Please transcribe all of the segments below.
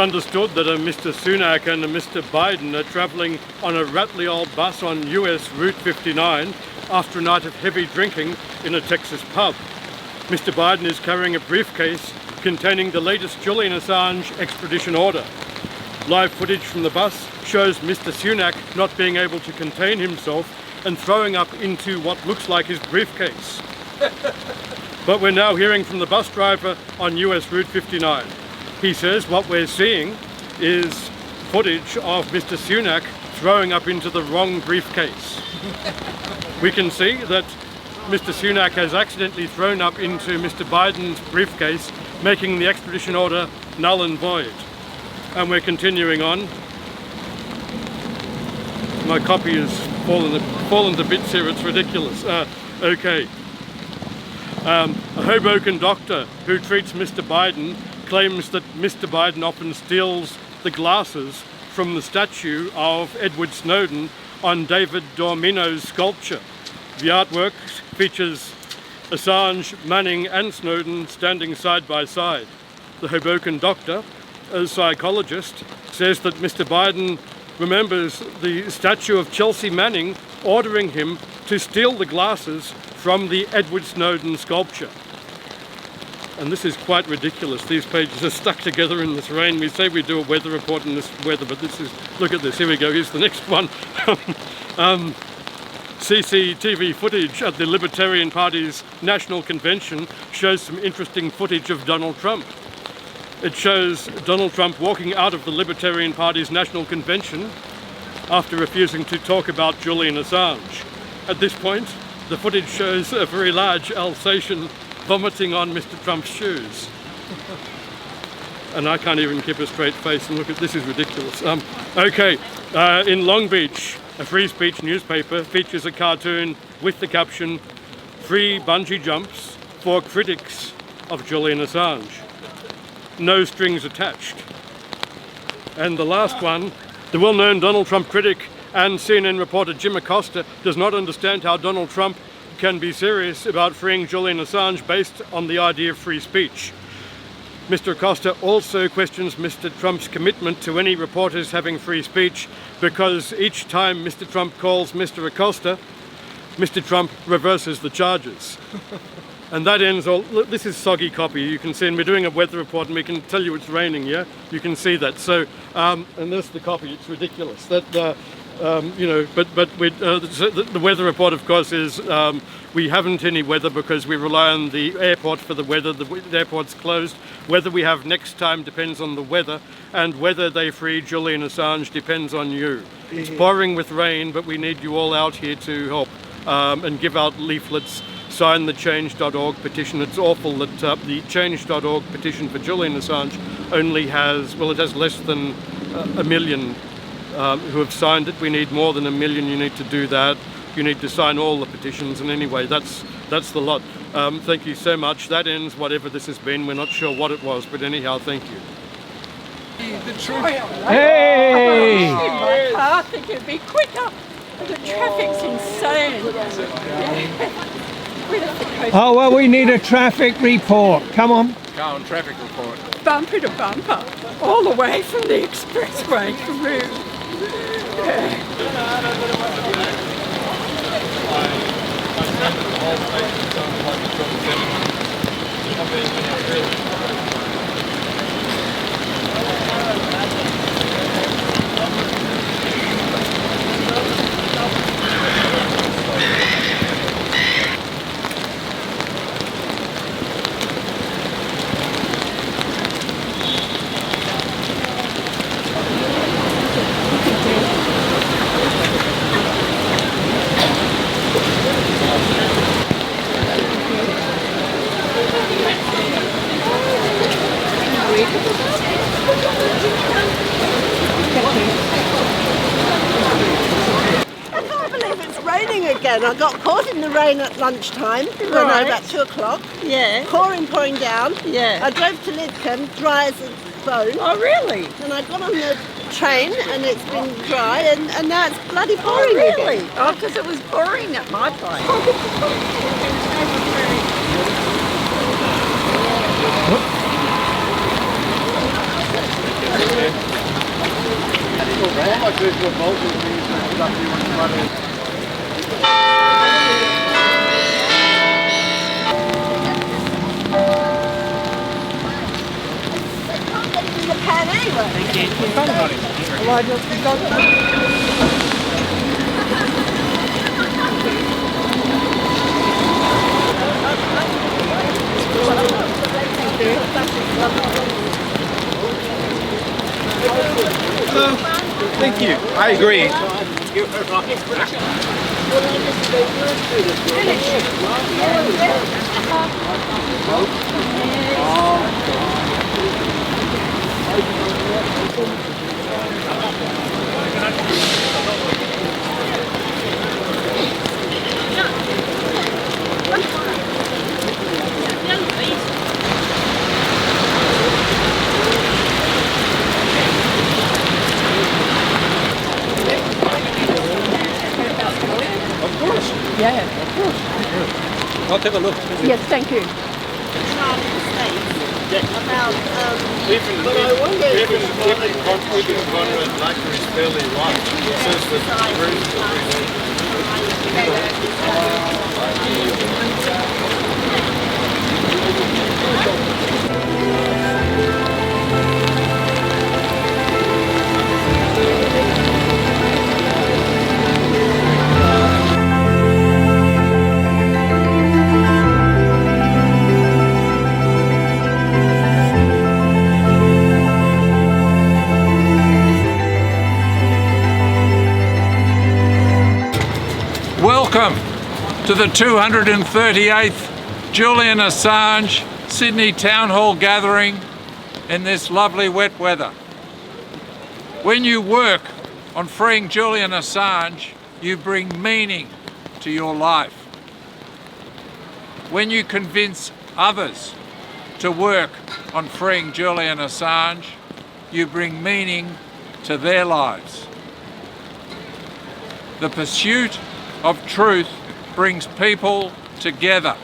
understood that a Mr. Sunak and a Mr. Biden are travelling on a rattly old bus on US Route 59 after a night of heavy drinking in a Texas pub. Mr. Biden is carrying a briefcase containing the latest Julian Assange extradition order. Live footage from the bus shows Mr. Sunak not being able to contain himself and throwing up into what looks like his briefcase. But we're now hearing from the bus driver on US Route 59. He says what we're seeing is footage of Mr. Sunak throwing up into the wrong briefcase. We can see that Mr. Sunak has accidentally thrown up into Mr. Biden's briefcase, making the extradition order null and void. And we're continuing on. My copy has fallen to bits here, it's ridiculous. Okay. A Hoboken doctor who treats Mr. Biden claims that Mr. Biden often steals the glasses from the statue of Edward Snowden on David Dormino's sculpture. The artwork features Assange, Manning and Snowden standing side by side. The Hoboken doctor, a psychologist, says that Mr. Biden remembers the statue of Chelsea Manning ordering him to steal the glasses from the Edward Snowden sculpture. And this is quite ridiculous. These pages are stuck together in this rain. We say we do a weather report in this weather, but this is, look at this, here we go, here's the next one. CCTV footage at the Libertarian Party's National Convention shows some interesting footage of Donald Trump. It shows Donald Trump walking out of the Libertarian Party's National Convention after refusing to talk about Julian Assange. At this point, the footage shows a very large Alsatian vomiting on Mr. Trump's shoes. And I can't even keep a straight face, and look at this, is ridiculous. In Long Beach, a free speech newspaper features a cartoon with the caption, "Free bungee jumps for critics of Julian Assange. No strings attached." And the last one, the well-known Donald Trump critic and CNN reporter Jim Acosta does not understand how Donald Trump can be serious about freeing Julian Assange based on the idea of free speech. Mr. Acosta also questions Mr. Trump's commitment to any reporters having free speech, because each time Mr. Trump calls Mr. Acosta, Mr. Trump reverses the charges. And that ends all. Look, this is soggy copy. You can see, and we're doing a weather report, and we can tell you it's raining. Yeah, you can see that. So, and there's the copy. It's ridiculous. That the weather report, of course, is we haven't any weather because we rely on the airport for the weather. The airport's closed. Whether we have next time depends on the weather, and whether they free Julian Assange depends on you. It's pouring with rain, but we need you all out here to help and give out leaflets. Sign the change.org petition. It's awful that the change.org petition for Julian Assange only has, well, it has less than a million who have signed it. We need more than a million. You need to do that. You need to sign all the petitions. And anyway, that's the lot. Thank you so much. That ends whatever this has been. We're not sure what it was, but anyhow, thank you. Hey! I think it'd be quicker. The traffic's insane. Oh, well, we need a traffic report. Come on. Go on, traffic report. Bumper to bumper, all the way from the expressway through. Again. I got caught in the rain at lunchtime, Right. about 2 o'clock. Yeah. Pouring down. Yeah. I drove to Lidcombe, dry as a bone. Oh, really? And I got on the train and it's been dry and now it's bloody pouring Really? again. Oh, because it was pouring at my place. In the pan anyway. Thank you. I agree. Yeah. I'll take a look. Yes, thank you. About Even Conrad Lacker is fairly right. It says that Welcome to the 238th Julian Assange Sydney Town Hall gathering in this lovely wet weather. When you work on freeing Julian Assange, you bring meaning to your life. When you convince others to work on freeing Julian Assange, you bring meaning to their lives. The pursuit of truth brings people together,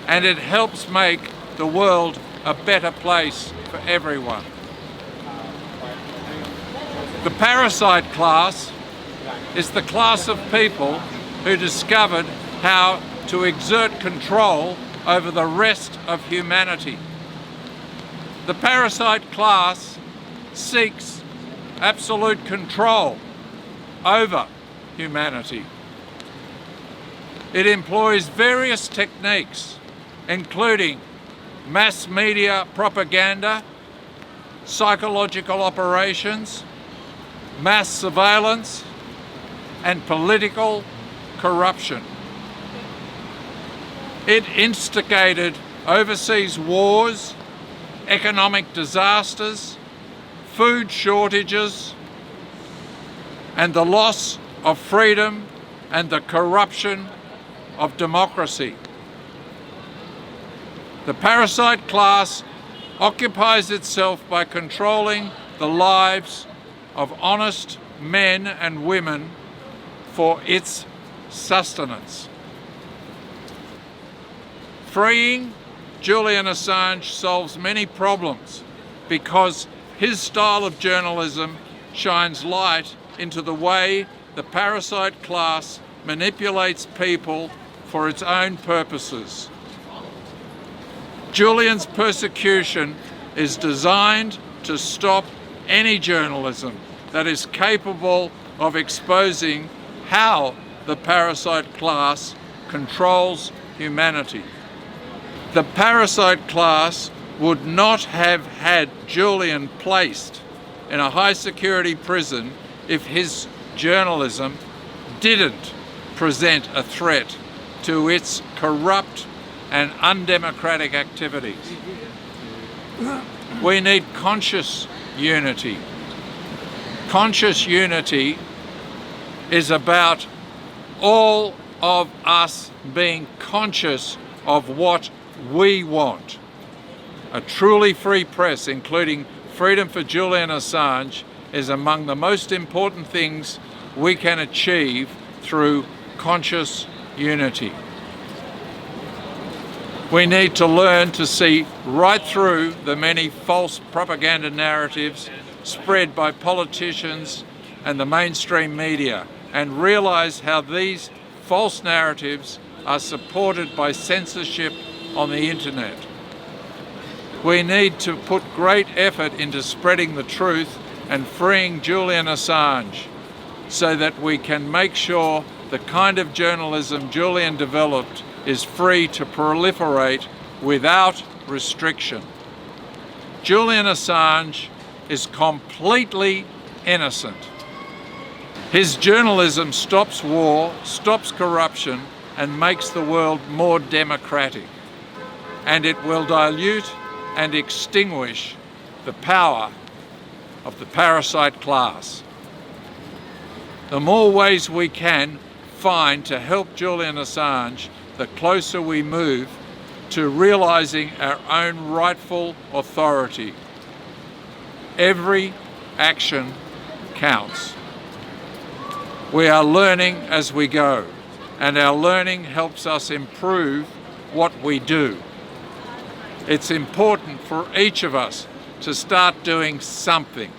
and it helps make the world a better place for everyone. The parasite class is the class of people who discovered how to exert control over the rest of humanity. The parasite class seeks absolute control over humanity. It employs various techniques, including mass media propaganda, psychological operations, mass surveillance, and political corruption. It instigated overseas wars, economic disasters, food shortages, and the loss of freedom and the corruption of democracy. The parasite class occupies itself by controlling the lives of honest men and women for its sustenance. Freeing Julian Assange solves many problems because his style of journalism shines light into the way the parasite class manipulates people for its own purposes. Julian's persecution is designed to stop any journalism that is capable of exposing how the parasite class controls humanity. The parasite class would not have had Julian placed in a high security prison if his journalism didn't present a threat to its corrupt and undemocratic activities. We need conscious unity. Conscious unity is about all of us being conscious of what we want. A truly free press, including freedom for Julian Assange, is among the most important things we can achieve through conscious unity. We need to learn to see right through the many false propaganda narratives spread by politicians and the mainstream media and realise how these false narratives are supported by censorship on the internet. We need to put great effort into spreading the truth and freeing Julian Assange so that we can make sure the kind of journalism Julian developed is free to proliferate without restriction. Julian Assange is completely innocent. His journalism stops war, stops corruption, and makes the world more democratic. And it will dilute and extinguish the power of the parasite class. The more ways we can find to help Julian Assange, the closer we move to realising our own rightful authority. Every action counts. We are learning as we go, and our learning helps us improve what we do. It's important for each of us to start doing something.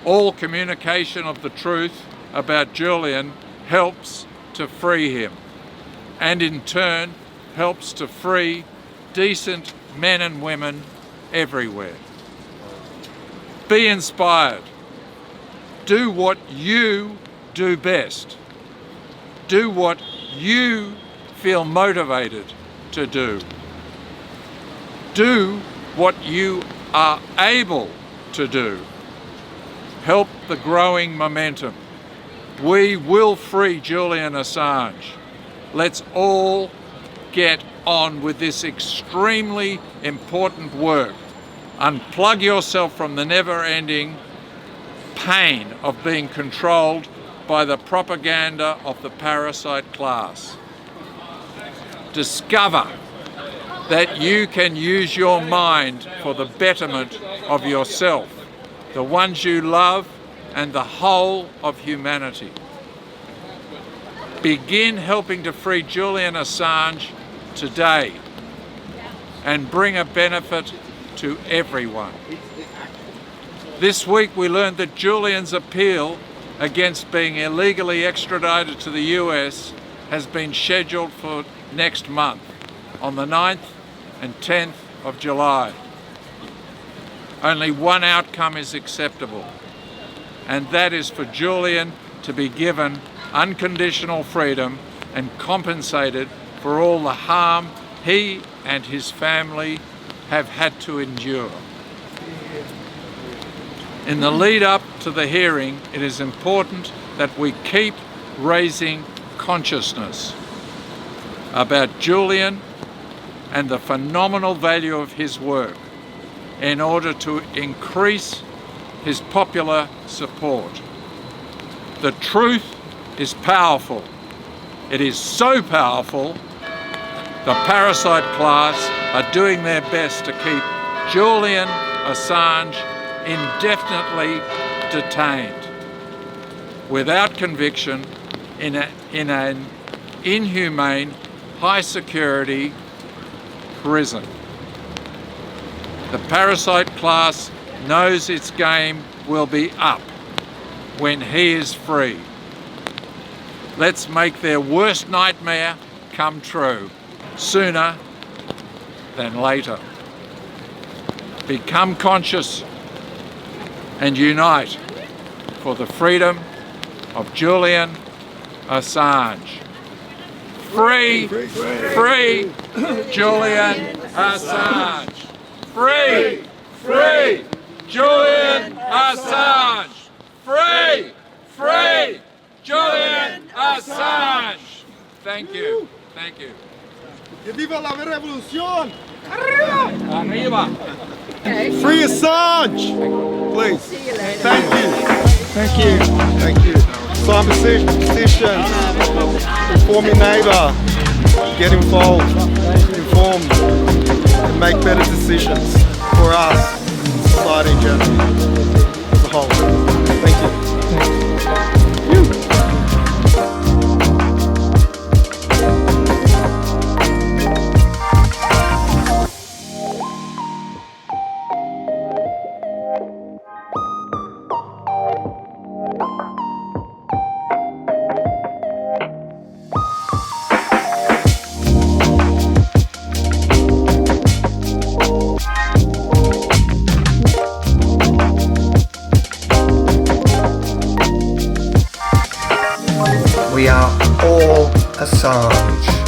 All communication of the truth about Julian helps to free him, and in turn helps to free decent men and women everywhere. Be inspired. Do what you do best. Do what you feel motivated to do. Do what you are able to do. Help the growing momentum. We will free Julian Assange. Let's all get on with this extremely important work. Unplug yourself from the never-ending pain of being controlled by the propaganda of the parasite class. Discover that you can use your mind for the betterment of yourself, the ones you love, and the whole of humanity. Begin helping to free Julian Assange today and bring a benefit to everyone. This week we learned that Julian's appeal against being illegally extradited to the US has been scheduled for next month, on the 9th and 10th of July. Only one outcome is acceptable, and that is for Julian to be given unconditional freedom and compensated for all the harm he and his family have had to endure. In the lead up to the hearing, it is important that we keep raising consciousness about Julian and the phenomenal value of his work in order to increase his popular support. The truth is powerful. It is so powerful, the parasite class are doing their best to keep Julian Assange indefinitely detained, without conviction, in an inhumane, high-security prison. The parasite class knows its game will be up when he is free. Let's make their worst nightmare come true, sooner than later. Become conscious and unite for the freedom of Julian Assange. Free, free Julian Assange. Free, free Julian Assange. Free, free Julian Assange. Thank you. Thank you. Viva la revolution! Arriba. Free Assange! Please. See you later. Thank you. Thank you. Thank you. Sign petitions. Inform your neighbour. Get involved. Informed. And make better decisions for us, society in general, as a whole. Thank you. We are all Assange.